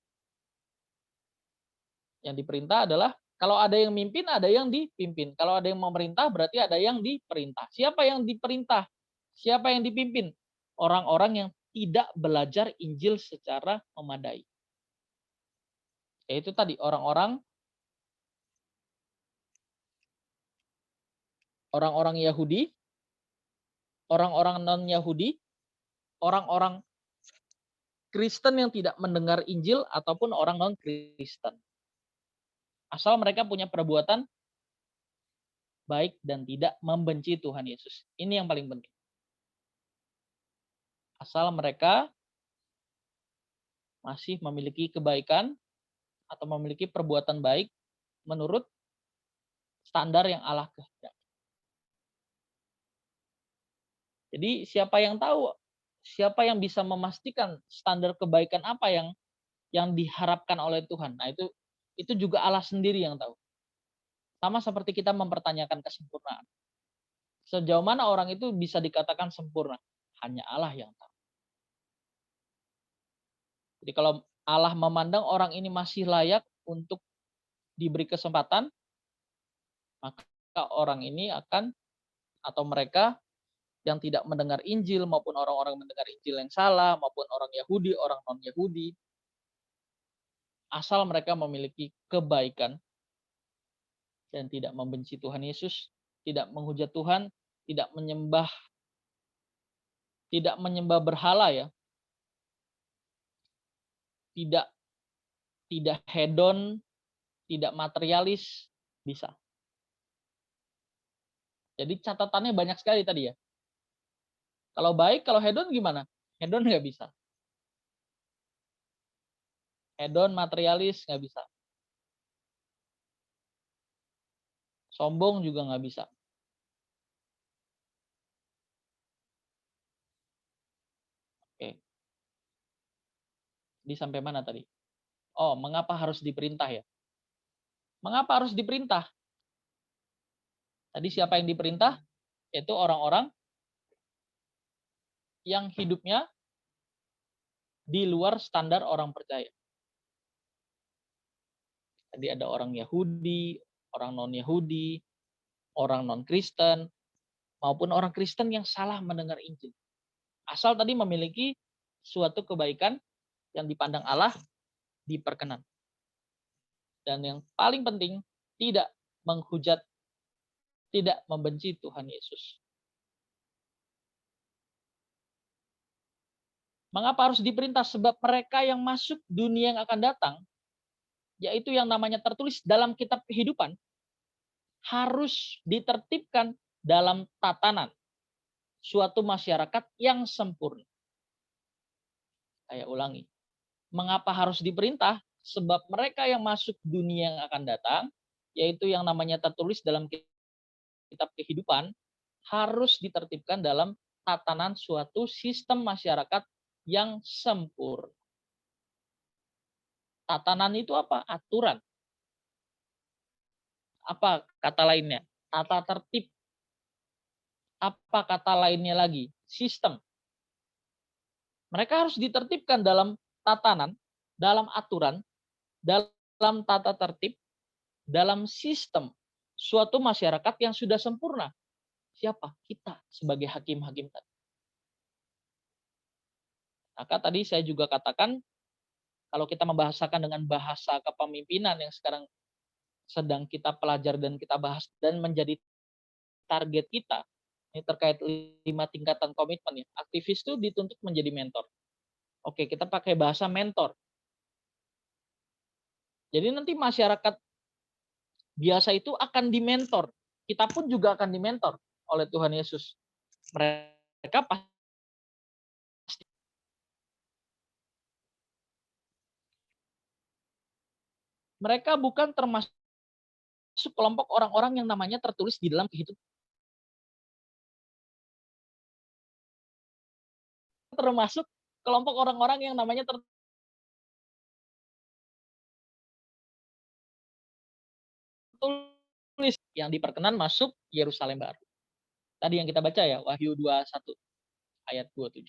S1: Yang diperintah adalah kalau ada yang mimpin, ada yang dipimpin. Kalau ada yang memerintah, berarti ada yang diperintah. Siapa yang diperintah? Siapa yang dipimpin? Orang-orang yang tidak belajar Injil secara memadai. Yaitu tadi orang-orang Yahudi, orang-orang non-Yahudi, orang-orang Kristen yang tidak mendengar Injil ataupun orang non-Kristen. Asal mereka punya perbuatan baik dan tidak membenci Tuhan Yesus. Ini yang paling penting. Asal mereka masih memiliki kebaikan atau memiliki perbuatan baik menurut standar yang Allah kehendaki. Jadi siapa yang tahu, siapa yang bisa memastikan standar kebaikan apa yang diharapkan oleh Tuhan. Nah, itu juga Allah sendiri yang tahu. Sama seperti kita mempertanyakan kesempurnaan. Sejauh mana orang itu bisa dikatakan sempurna? Hanya Allah yang tahu. Jadi kalau Allah memandang orang ini masih layak untuk diberi kesempatan, maka orang ini akan atau mereka yang tidak mendengar Injil maupun orang-orang mendengar Injil yang salah maupun orang Yahudi, orang non-Yahudi, asal mereka memiliki kebaikan dan tidak membenci Tuhan Yesus, tidak menghujat Tuhan, tidak menyembah berhala ya, tidak hedon, tidak materialis, bisa. Jadi catatannya banyak sekali tadi ya. Kalau baik, kalau hedon gimana? Hedon nggak bisa. Hedon, materialis nggak bisa. Sombong juga nggak bisa. Oke. Di sampai mana tadi? Oh, mengapa harus diperintah ya? Mengapa harus diperintah? Tadi siapa yang diperintah? Yaitu orang-orang yang hidupnya di luar standar orang percaya. Tadi ada orang Yahudi, orang non-Yahudi, orang non-Kristen, maupun orang Kristen yang salah mendengar Injil. Asal tadi memiliki suatu kebaikan yang dipandang Allah diperkenan. Dan yang paling penting, tidak menghujat, tidak membenci Tuhan Yesus. Mengapa harus diperintah? Sebab mereka yang masuk dunia yang akan datang, yaitu yang namanya tertulis dalam kitab kehidupan, harus ditertibkan dalam tatanan suatu masyarakat yang sempurna. Saya ulangi. Mengapa harus diperintah? Sebab mereka yang masuk dunia yang akan datang, yaitu yang namanya tertulis dalam kitab kehidupan, harus ditertibkan dalam tatanan suatu sistem masyarakat yang sempurna. Tatanan itu apa? Aturan. Apa kata lainnya? Tata tertib. Apa kata lainnya lagi? Sistem. Mereka harus ditertibkan dalam tatanan, dalam aturan, dalam tata tertib, dalam sistem suatu masyarakat yang sudah sempurna. Siapa? Kita sebagai hakim-hakim tadi. Maka tadi saya juga katakan, kalau kita membahasakan dengan bahasa kepemimpinan yang sekarang sedang kita pelajari dan kita bahas dan menjadi target kita, ini terkait 5 tingkatan komitmen ya. Aktivis itu dituntut menjadi mentor. Oke, kita pakai bahasa mentor. Jadi nanti masyarakat biasa itu akan dimentor. Kita pun juga akan dimentor oleh Tuhan Yesus. Mereka pasti mereka bukan termasuk kelompok orang-orang yang namanya tertulis di dalam kehidupan. Termasuk kelompok orang-orang yang namanya tertulis yang diperkenan masuk Yerusalem baru. Tadi yang kita baca ya, Wahyu 21 ayat 27.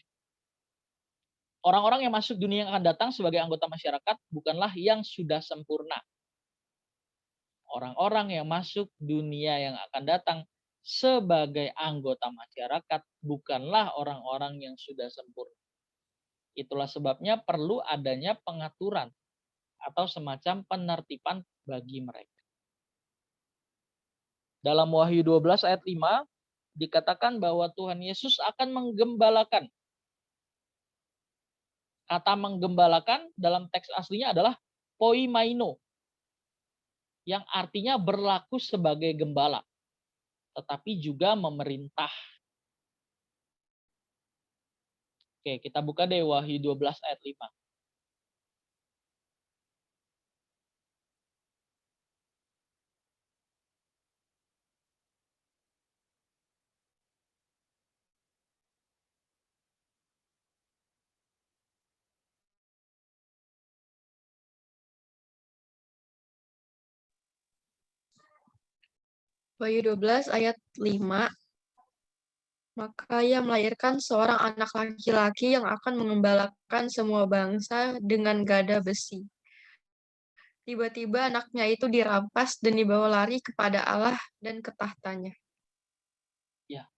S1: Orang-orang yang masuk dunia yang akan datang sebagai anggota masyarakat bukanlah yang sudah sempurna. Orang-orang yang masuk dunia yang akan datang sebagai anggota masyarakat bukanlah orang-orang yang sudah sempurna. Itulah sebabnya perlu adanya pengaturan atau semacam penertiban bagi mereka. Dalam Wahyu 12 ayat 5 dikatakan bahwa Tuhan Yesus akan menggembalakan. Kata menggembalakan dalam teks aslinya adalah poimaino, yang artinya berlaku sebagai gembala, tetapi juga memerintah. Oke, kita buka deh Wahyu 12 ayat 5.
S2: Wahyu 12 ayat 5. Maka ia melahirkan seorang anak laki-laki yang akan mengembalakan semua bangsa dengan gada besi. Tiba-tiba anaknya itu dirampas dan dibawa lari kepada Allah dan ke tahtanya.
S1: Ya,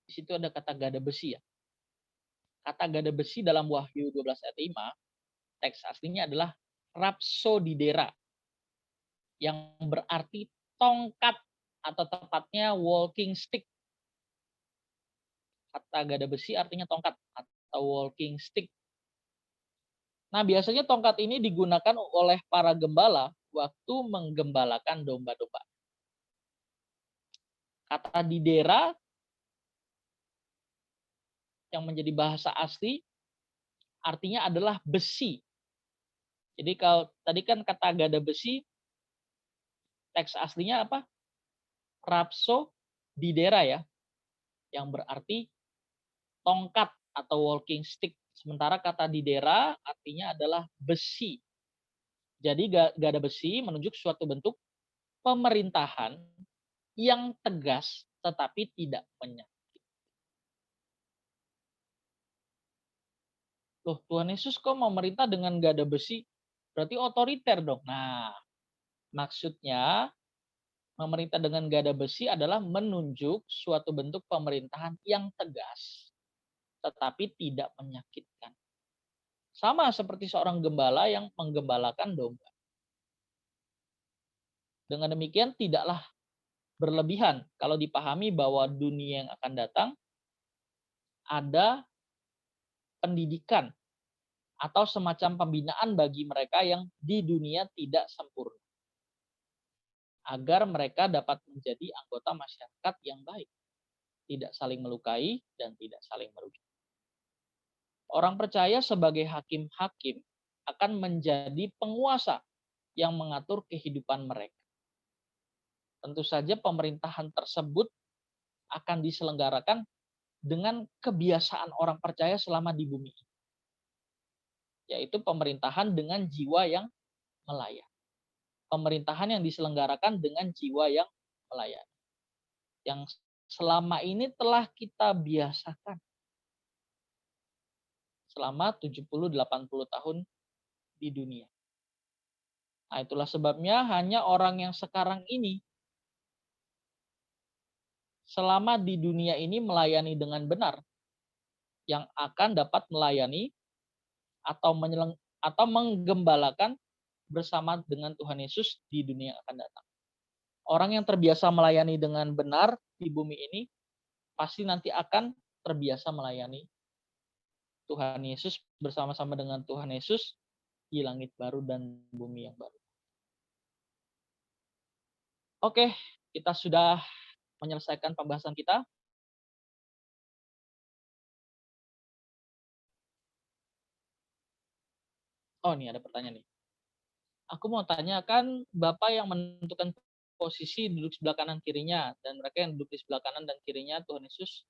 S1: di situ ada kata gada besi ya. Kata gada besi dalam Wahyu 12 ayat 5, teks aslinya adalah rhapsodidera, yang berarti tongkat atau tepatnya walking stick. Kata gada besi artinya tongkat atau walking stick. Nah, biasanya tongkat ini digunakan oleh para gembala waktu menggembalakan domba-domba. Kata didera yang menjadi bahasa asli artinya adalah besi. Jadi kalau tadi kan kata gada besi, teks aslinya apa? Rhapsodidera ya, yang berarti tongkat atau walking stick. Sementara kata didera artinya adalah besi. Jadi gada besi menunjuk suatu bentuk pemerintahan yang tegas tetapi tidak menyakiti. Loh, Tuhan Yesus kok memerintah dengan gada besi? Berarti otoriter dong. Nah, maksudnya memerintah dengan gada besi adalah menunjuk suatu bentuk pemerintahan yang tegas tetapi tidak menyakitkan. Sama seperti seorang gembala yang menggembalakan domba. Dengan demikian tidaklah berlebihan kalau dipahami bahwa dunia yang akan datang ada pendidikan atau semacam pembinaan bagi mereka yang di dunia tidak sempurna, agar mereka dapat menjadi anggota masyarakat yang baik, tidak saling melukai dan tidak saling merugikan. Orang percaya sebagai hakim-hakim akan menjadi penguasa yang mengatur kehidupan mereka. Tentu saja pemerintahan tersebut akan diselenggarakan dengan kebiasaan orang percaya selama di bumi ini, yaitu pemerintahan dengan jiwa yang melayani. Pemerintahan yang diselenggarakan dengan jiwa yang melayani. Yang selama ini telah kita biasakan selama 70-80 tahun di dunia. Nah, itulah sebabnya hanya orang yang sekarang ini selama di dunia ini melayani dengan benar yang akan dapat melayani atau menggembalakan bersama dengan Tuhan Yesus di dunia yang akan datang. Orang yang terbiasa melayani dengan benar di bumi ini pasti nanti akan terbiasa melayani Tuhan Yesus bersama-sama dengan Tuhan Yesus di langit baru dan bumi yang baru. Oke, kita sudah menyelesaikan pembahasan kita. Oh, ini ada pertanyaan nih. Aku mau tanya, kan Bapak yang menentukan posisi duduk sebelah kanan kirinya, dan mereka yang duduk di sebelah kanan dan kirinya Tuhan Yesus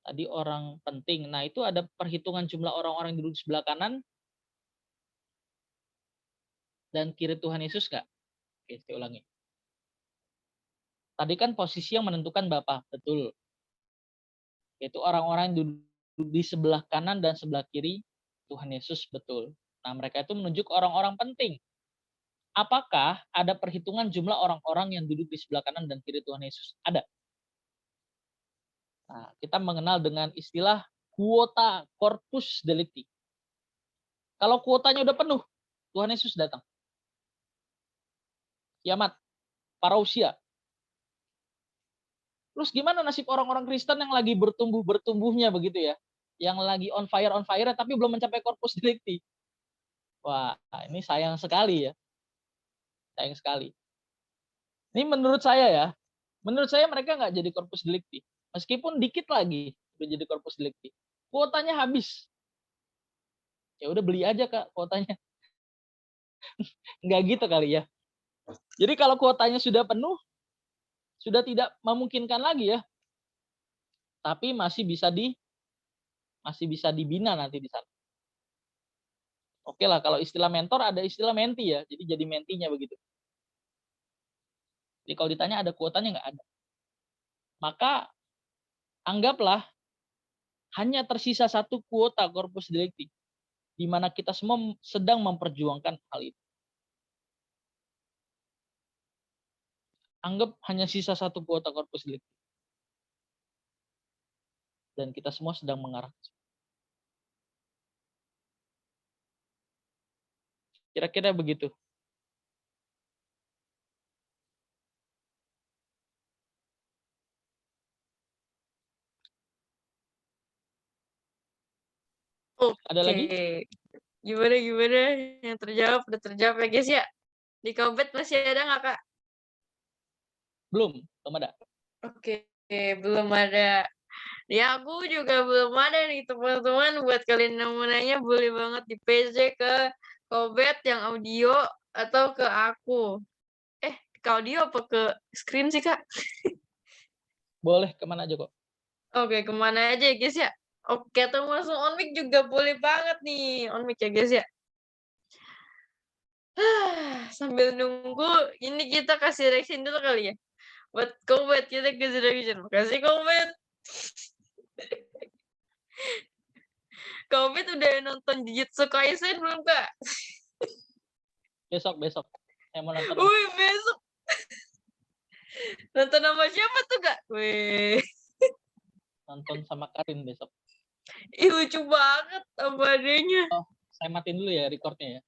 S1: tadi orang penting. Nah, itu ada perhitungan jumlah orang-orang yang duduk di sebelah kanan dan kiri Tuhan Yesus nggak? Oke, saya ulangi. Tadi kan posisi yang menentukan Bapak, betul. Yaitu orang-orang yang duduk di sebelah kanan dan sebelah kiri Tuhan Yesus betul. Nah, mereka itu menunjuk orang-orang penting. Apakah ada perhitungan jumlah orang-orang yang duduk di sebelah kanan dan kiri Tuhan Yesus? Ada. Nah, kita mengenal dengan istilah kuota corpus delicti. Kalau kuotanya udah penuh, Tuhan Yesus datang. Kiamat, parousia. Terus gimana nasib orang-orang Kristen yang lagi bertumbuh-bertumbuhnya begitu ya? Yang lagi on fire tapi belum mencapai corpus delicti. Wah, ini sayang sekali ya. Sayang sekali. Ini menurut saya ya. Menurut saya mereka nggak jadi corpus delicti. Meskipun dikit lagi udah jadi corpus delicti. Kuotanya habis. Ya udah beli aja Kak kuotanya. Nggak gitu kali ya. Jadi kalau kuotanya sudah penuh, sudah tidak memungkinkan lagi ya. Tapi masih bisa dibina nanti di sana. Oke lah, kalau istilah mentor ada istilah menti ya. Jadi mentinya begitu. Jadi kalau ditanya ada kuotanya nggak ada. Maka anggaplah hanya tersisa satu kuota corpus delicti, di mana kita semua sedang memperjuangkan hal itu. Anggap hanya sisa satu kuota corpus delicti. Dan kita semua sedang mengarah. Kira-kira begitu. Ada lagi?
S2: Gimana yang terjawab udah terjawab ya guys ya. Di Kobet masih ada nggak Kak?
S1: Belum ada.
S2: Oke, belum ada. Ya aku juga belum ada nih teman-teman. Buat kalian yang mau nanya boleh banget di PC ke Kobet yang audio atau ke aku. Ke audio apa ke screen sih Kak?
S1: Boleh kemana aja kok.
S2: Oke, kemana aja ya guys ya? Oke, atau langsung on mic juga boleh banget nih. On mic ya guys ya. Sambil nunggu, ini kita kasih reaction dulu kali ya. Buat Kobet, kita kasih reaction. Makasih Kobet. Kobet udah nonton Jujutsu Kaisen belum Kak?
S1: Besok. Saya mau nonton.
S2: Wih, besok. Nonton sama siapa tuh Kak? Wih.
S1: Nonton sama Karin besok.
S2: Ih, lucu banget apa adanya.
S1: Oh, saya matiin dulu ya recordnya ya.